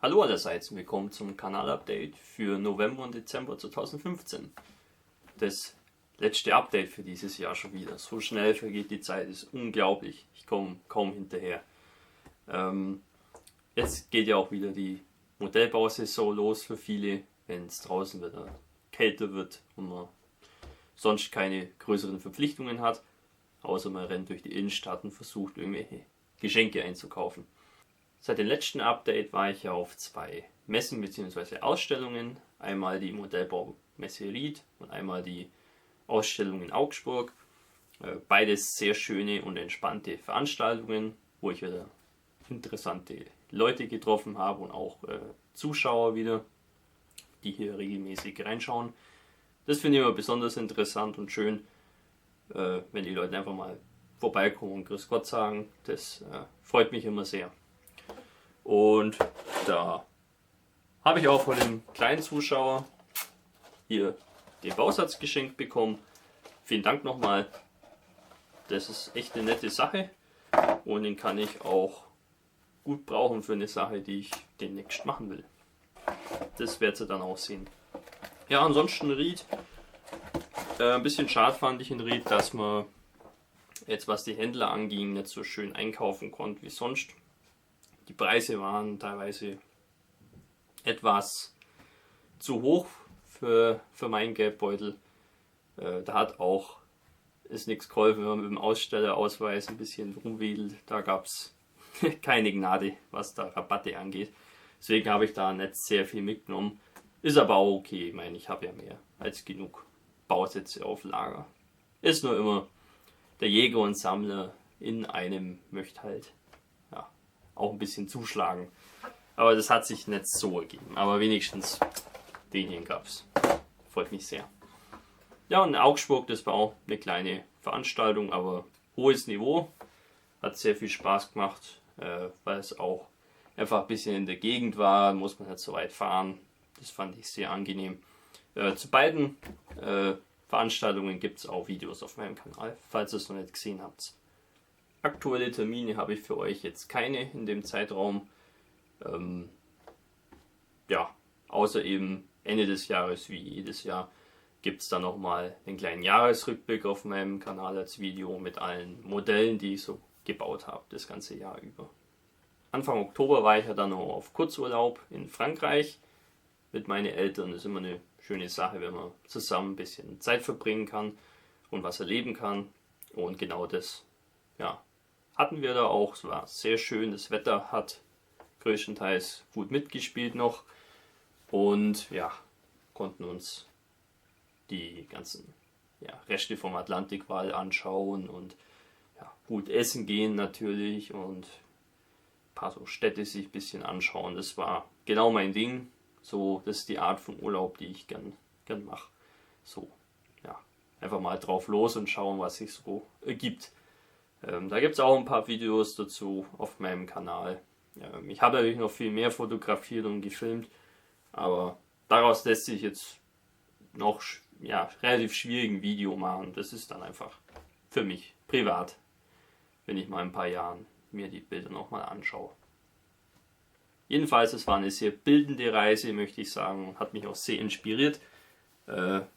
Hallo allerseits und willkommen zum Kanalupdate für November und Dezember 2015. Das letzte Update für dieses Jahr schon wieder. So schnell vergeht die Zeit, ist unglaublich. Ich komme kaum hinterher. Jetzt geht ja auch wieder die Modellbausaison los für viele, wenn es draußen wieder kälter wird und man sonst keine größeren Verpflichtungen hat, außer man rennt durch die Innenstadt und versucht irgendwelche Geschenke einzukaufen. Seit dem letzten Update war ich ja auf zwei Messen bzw. Ausstellungen. Einmal die Modellbaumesse Ried und einmal die Ausstellung in Augsburg. Beides sehr schöne und entspannte Veranstaltungen, wo ich wieder interessante Leute getroffen habe und auch Zuschauer wieder, die hier regelmäßig reinschauen. Das finde ich immer besonders interessant und schön, wenn die Leute einfach mal vorbeikommen und Grüß Gott sagen. Das freut mich immer sehr. Und da habe ich auch von dem kleinen Zuschauer hier den Bausatz geschenkt bekommen. Vielen Dank nochmal. Das ist echt eine nette Sache und den kann ich auch gut brauchen für eine Sache, die ich demnächst machen will. Das werdet ihr dann auch sehen. Ja, ansonsten Ried. Ein bisschen schade fand ich in Ried, dass man jetzt, was die Händler anging, nicht so schön einkaufen konnte wie sonst. Die Preise waren teilweise etwas zu hoch für meinen Geldbeutel. Da hat auch ist nichts geholfen, wenn man mit dem Ausstellerausweis ein bisschen rumwedelt. Da gab es keine Gnade, was da Rabatte angeht. Deswegen habe ich da nicht sehr viel mitgenommen. Ist aber auch okay. Ich meine, ich habe ja mehr als genug Bausätze auf Lager. Ist nur immer der Jäger und Sammler in einem möchte halt auch ein bisschen zuschlagen. Aber das hat sich nicht so ergeben. Aber wenigstens den hier gab es. Freut mich sehr. Ja, und in Augsburg, das war auch eine kleine Veranstaltung, aber hohes Niveau. Hat sehr viel Spaß gemacht, weil es auch einfach ein bisschen in der Gegend war. Muss man nicht so weit fahren. Das fand ich sehr angenehm. Zu beiden Veranstaltungen gibt es auch Videos auf meinem Kanal, falls ihr es noch nicht gesehen habt. Aktuelle Termine habe ich für euch jetzt keine in dem Zeitraum. Außer eben Ende des Jahres wie jedes Jahr gibt es dann nochmal einen kleinen Jahresrückblick auf meinem Kanal als Video mit allen Modellen, die ich so gebaut habe, das ganze Jahr über. Anfang Oktober war ich ja dann noch auf Kurzurlaub in Frankreich mit meinen Eltern. Das ist immer eine schöne Sache, wenn man zusammen ein bisschen Zeit verbringen kann und was erleben kann. Und genau das, hatten wir da auch. Es war sehr schön, das Wetter hat größtenteils gut mitgespielt noch und konnten uns die ganzen Reste vom Atlantikwall anschauen und gut essen gehen natürlich und ein paar so Städte sich ein bisschen anschauen. Das war genau mein Ding. So, das ist die Art von Urlaub, die ich gern mache. So, einfach mal drauf los und schauen, was sich so ergibt. Da gibt es auch ein paar Videos dazu auf meinem Kanal. Ich habe natürlich noch viel mehr fotografiert und gefilmt, aber daraus lässt sich jetzt noch relativ schwierig ein Video machen. Das ist dann einfach für mich privat, wenn ich mal in ein paar Jahren mir die Bilder nochmal anschaue. Jedenfalls, es war eine sehr bildende Reise, möchte ich sagen, hat mich auch sehr inspiriert,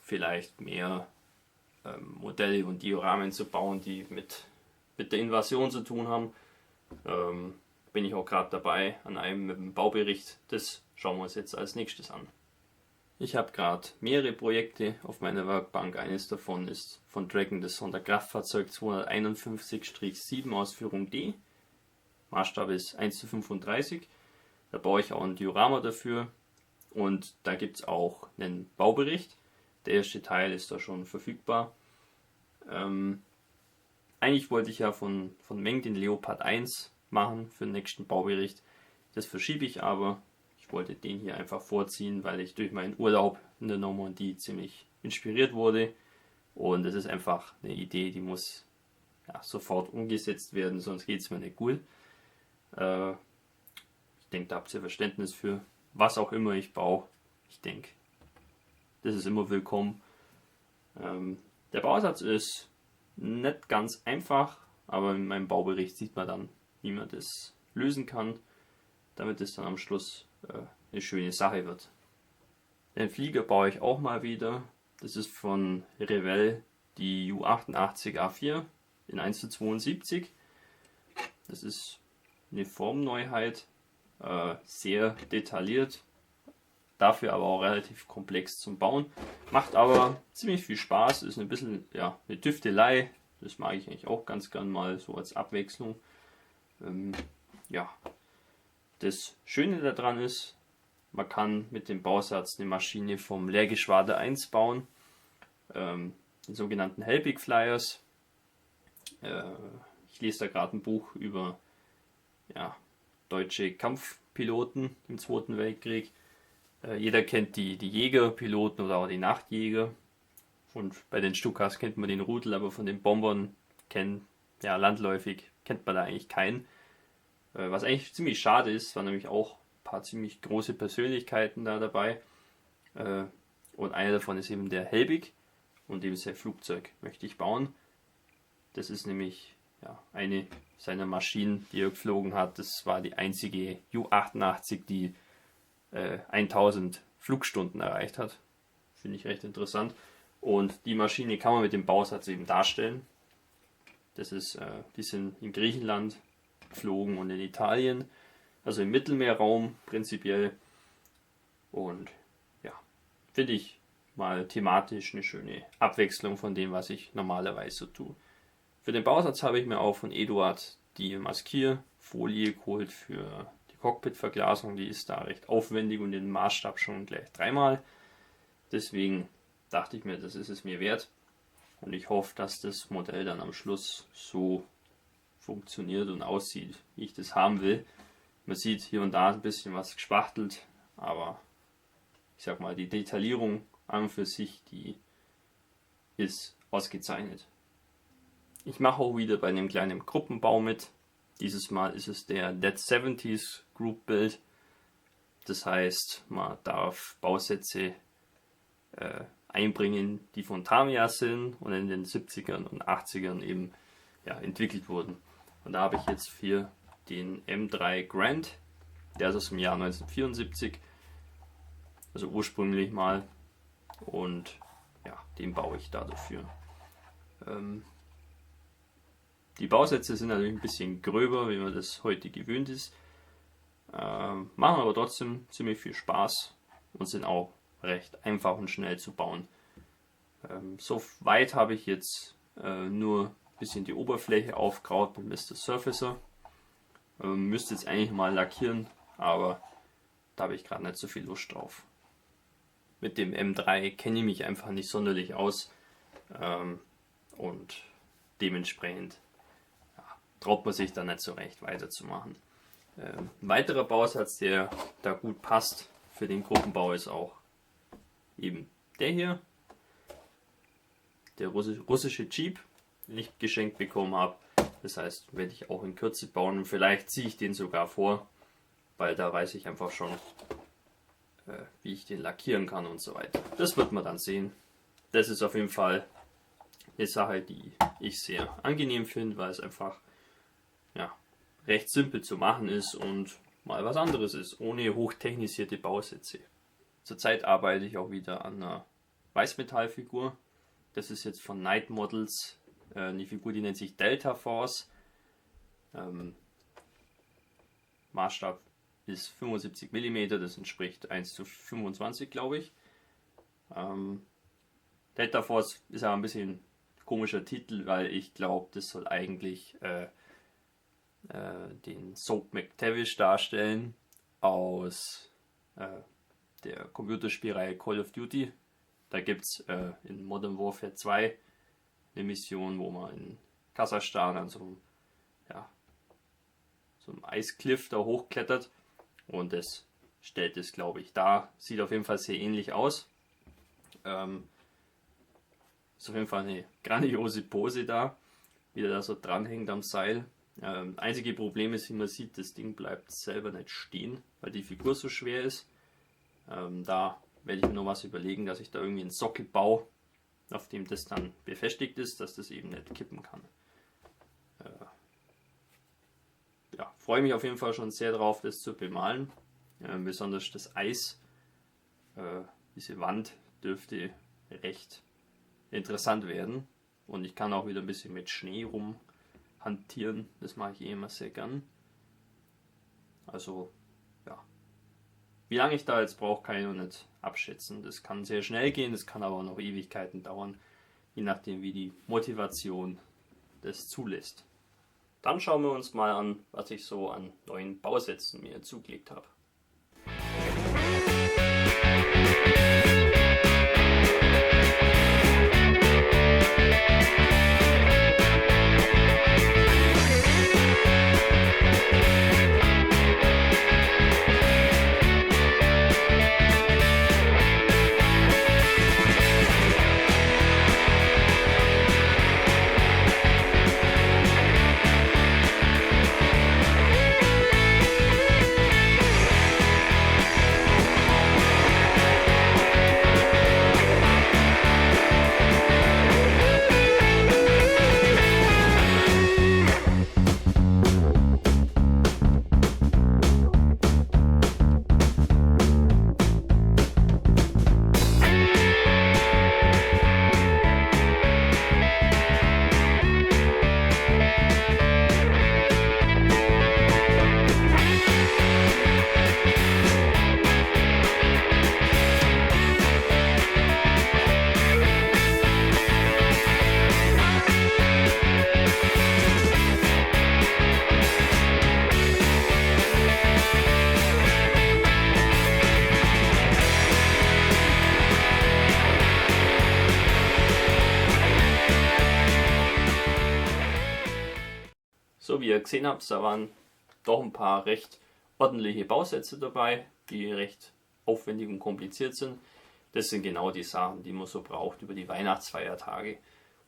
vielleicht mehr Modelle und Dioramen zu bauen, die mit der Invasion zu tun haben. Bin ich auch gerade dabei an einem mit dem Baubericht. Das schauen wir uns jetzt als nächstes an. Ich habe gerade mehrere Projekte auf meiner Werkbank. Eines davon ist von Dragon das Sonderkraftfahrzeug 251-7 Ausführung D. Maßstab ist 1:35. Da baue ich auch ein Diorama dafür. Und da gibt es auch einen Baubericht. Der erste Teil ist da schon verfügbar. Eigentlich wollte ich ja von Meng den Leopard 1 machen für den nächsten Baubericht. Das verschiebe ich aber. Ich wollte den hier einfach vorziehen, weil ich durch meinen Urlaub in der Normandie ziemlich inspiriert wurde. Und es ist einfach eine Idee, die muss sofort umgesetzt werden, sonst geht es mir nicht gut. Ich denke, da habt ihr Verständnis für, was auch immer ich baue. Ich denke, das ist immer willkommen. Der Bausatz ist nicht ganz einfach, aber in meinem Baubericht sieht man dann, wie man das lösen kann, damit es dann am Schluss eine schöne Sache wird. Den Flieger baue ich auch mal wieder. Das ist von Revell die U88 A4 in 1:72. Das ist eine Formneuheit, sehr detailliert, dafür aber auch relativ komplex zum Bauen. Macht aber ziemlich viel Spaß, ist ein bisschen eine Tüftelei. Das mag ich eigentlich auch ganz gern mal so als Abwechslung. Das Schöne daran ist, man kann mit dem Bausatz eine Maschine vom Lehrgeschwader 1 bauen, den sogenannten Helbig Flyers. Ich lese da gerade ein Buch über deutsche Kampfpiloten im Zweiten Weltkrieg. Jeder kennt die Jägerpiloten oder auch die Nachtjäger. Und bei den Stukas kennt man den Rudel, aber von den Bombern landläufig kennt man da eigentlich keinen. Was eigentlich ziemlich schade ist, waren nämlich auch ein paar ziemlich große Persönlichkeiten da dabei. Und einer davon ist eben der Helbig und eben sein Flugzeug möchte ich bauen. Das ist nämlich eine seiner Maschinen, die er geflogen hat. Das war die einzige U88, die 1000 Flugstunden erreicht hat. Finde ich recht interessant. Und die Maschine kann man mit dem Bausatz eben darstellen. Die sind in Griechenland geflogen und in Italien, also im Mittelmeerraum prinzipiell. Und finde ich mal thematisch eine schöne Abwechslung von dem, was ich normalerweise so tue. Für den Bausatz habe ich mir auch von Eduard die Maskierfolie geholt für die Cockpitverglasung. Die ist da recht aufwendig und den Maßstab schon gleich 3-mal. Deswegen dachte ich mir, das ist es mir wert. Und ich hoffe, dass das Modell dann am Schluss so funktioniert und aussieht, wie ich das haben will. Man sieht hier und da ein bisschen was gespachtelt, aber ich sag mal, die Detaillierung an und für sich, die ist ausgezeichnet. Ich mache auch wieder bei einem kleinen Gruppenbau mit. Dieses Mal ist es der Dead 70s Group Build. Das heißt, man darf Bausätze einbringen, die von Tamiya sind und in den 70ern und 80ern eben entwickelt wurden. Und da habe ich jetzt für den M3 Grand, der ist aus dem Jahr 1974, also ursprünglich mal, und den baue ich da dafür. Die Bausätze sind natürlich ein bisschen gröber, wie man das heute gewöhnt ist, machen aber trotzdem ziemlich viel Spaß und sind auch recht einfach und schnell zu bauen. So weit habe ich jetzt nur ein bisschen die Oberfläche aufgegraut mit Mr. Surfacer. Müsste jetzt eigentlich mal lackieren, aber da habe ich gerade nicht so viel Lust drauf. Mit dem M3 kenne ich mich einfach nicht sonderlich aus und dementsprechend traut man sich da nicht so recht weiterzumachen. Ein weiterer Bausatz, der da gut passt für den Gruppenbau, ist auch eben der hier, der russische Jeep, den ich geschenkt bekommen habe. Das heißt, werde ich auch in Kürze bauen und vielleicht ziehe ich den sogar vor, weil da weiß ich einfach schon, wie ich den lackieren kann und so weiter. Das wird man dann sehen. Das ist auf jeden Fall eine Sache, die ich sehr angenehm finde, weil es einfach recht simpel zu machen ist und mal was anderes ist, ohne hochtechnisierte Bausätze. Zurzeit arbeite ich auch wieder an einer Weißmetallfigur. Das ist jetzt von Night Models eine Figur, die nennt sich Delta Force. Maßstab ist 75 mm, das entspricht 1:25, glaube ich. Delta Force ist aber ein bisschen ein komischer Titel, weil ich glaube, das soll eigentlich den Soap McTavish darstellen aus der Computerspielreihe Call of Duty. Da gibt es in Modern Warfare 2 eine Mission, wo man in Kasachstan an so einem Eiskliff da hochklettert und das stellt es, glaube ich, dar. Sieht auf jeden Fall sehr ähnlich aus. Ist auf jeden Fall eine grandiose Pose da, wie der da so dranhängt am Seil. Einzige Problem ist, wie man sieht, das Ding bleibt selber nicht stehen, weil die Figur so schwer ist. Da werde ich mir noch was überlegen, dass ich da irgendwie einen Sockel baue, auf dem das dann befestigt ist, dass das eben nicht kippen kann. Ja, freue mich auf jeden Fall schon sehr drauf, das zu bemalen. Besonders das Eis, diese Wand dürfte recht interessant werden. Und ich kann auch wieder ein bisschen mit Schnee rumhantieren. Das mache ich immer sehr gern. Also, ja. Wie lange ich da jetzt brauche, kann ich noch nicht abschätzen. Das kann sehr schnell gehen, das kann aber auch noch Ewigkeiten dauern, je nachdem wie die Motivation das zulässt. Dann schauen wir uns mal an, was ich so an neuen Bausätzen mir zugelegt habe. So, wie ihr gesehen habt, da waren doch ein paar recht ordentliche Bausätze dabei, die recht aufwendig und kompliziert sind. Das sind genau die Sachen, die man so braucht über die Weihnachtsfeiertage,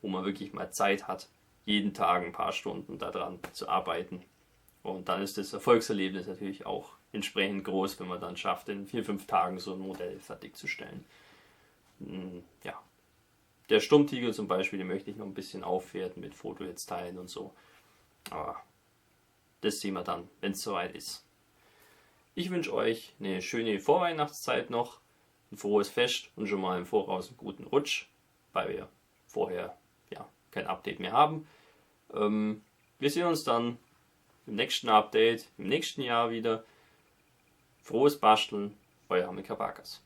wo man wirklich mal Zeit hat, jeden Tag ein paar Stunden daran zu arbeiten. Und dann ist das Erfolgserlebnis natürlich auch entsprechend groß, wenn man dann schafft, in 4-5 Tagen so ein Modell fertigzustellen. Ja. Der Sturmtiger zum Beispiel, den möchte ich noch ein bisschen aufwerten mit Fotonetzteilen und so. Aber das sehen wir dann, wenn es soweit ist. Ich wünsche euch eine schöne Vorweihnachtszeit noch, ein frohes Fest und schon mal im Voraus einen guten Rutsch, weil wir vorher ja kein Update mehr haben. Wir sehen uns dann im nächsten Update, im nächsten Jahr wieder. Frohes Basteln, euer Hamika Bakas.